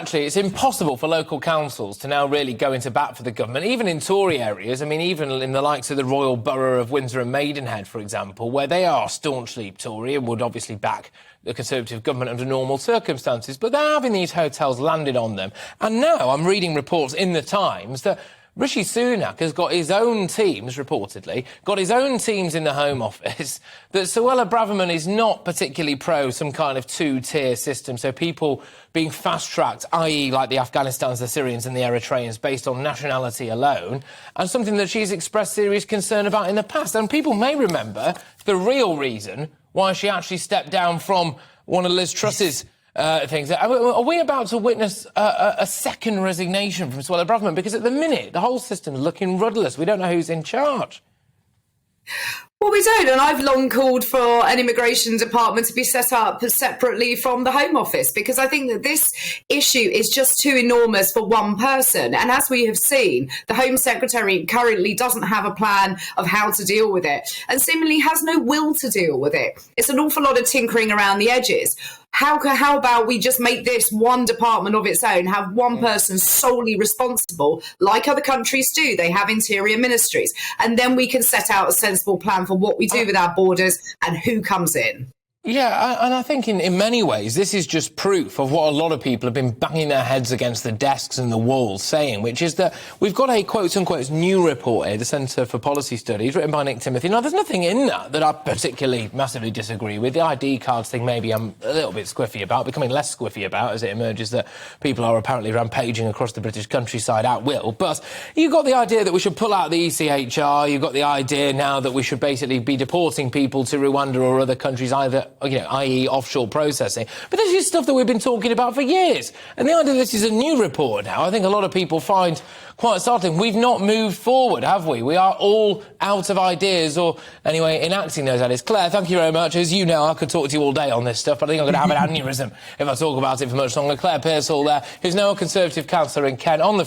actually, it's impossible for local councils to now really go into bat for the government, even in Tory areas. I mean, even in the likes of the Royal Borough of Windsor and Maidenhead, for example, where they are staunchly Tory and would obviously back the Conservative government under normal circumstances. But they're having these hotels landed on them. And now I'm reading reports in the Times that Rishi Sunak has got his own teams, reportedly, got his own teams in the Home Office, that Suella Braverman is not particularly pro some kind of two-tier system, so people being fast-tracked, i.e. like the Afghanistans, the Syrians and the Eritreans, based on nationality alone, and something that she's expressed serious concern about in the past. And people may remember the real reason why she actually stepped down from one of Liz Truss's things. Are we about to witness a second resignation from Suella Braverman? Because at the minute, the whole system's looking rudderless. We don't know who's in charge. Well, we don't, and I've long called for an immigration department to be set up separately from the Home Office, because I think that this issue is just too enormous for one person. And as we have seen, the Home Secretary currently doesn't have a plan of how to deal with it, and seemingly has no will to deal with it. It's an awful lot of tinkering around the edges. How about we just make this one department of its own, have one person solely responsible, like other countries do? They have interior ministries. And then we can set out a sensible plan for what we do with our borders and who comes in. Yeah, and I think in many ways this is just proof of what a lot of people have been banging their heads against the desks and the walls saying, which is that we've got a quote-unquote new report here, the Centre for Policy Studies, written by Nick Timothy. Now, there's nothing in that I particularly massively disagree with. The ID cards thing maybe I'm a little bit squiffy about, becoming less squiffy about as it emerges that people are apparently rampaging across the British countryside at will. But you've got the idea that we should pull out the ECHR, you've got the idea now that we should basically be deporting people to Rwanda or other countries, either, i.e. offshore processing. But this is stuff that we've been talking about for years. And the idea that this is a new report now, I think a lot of people find quite startling. We've not moved forward, have we? We are all out of ideas, or anyway, enacting those ideas. Claire, thank you very much. As you know, I could talk to you all day on this stuff, but I think I'm going to have an aneurysm if I talk about it for much longer. Claire Pearsall there, who's now a Conservative councillor in Kent, on the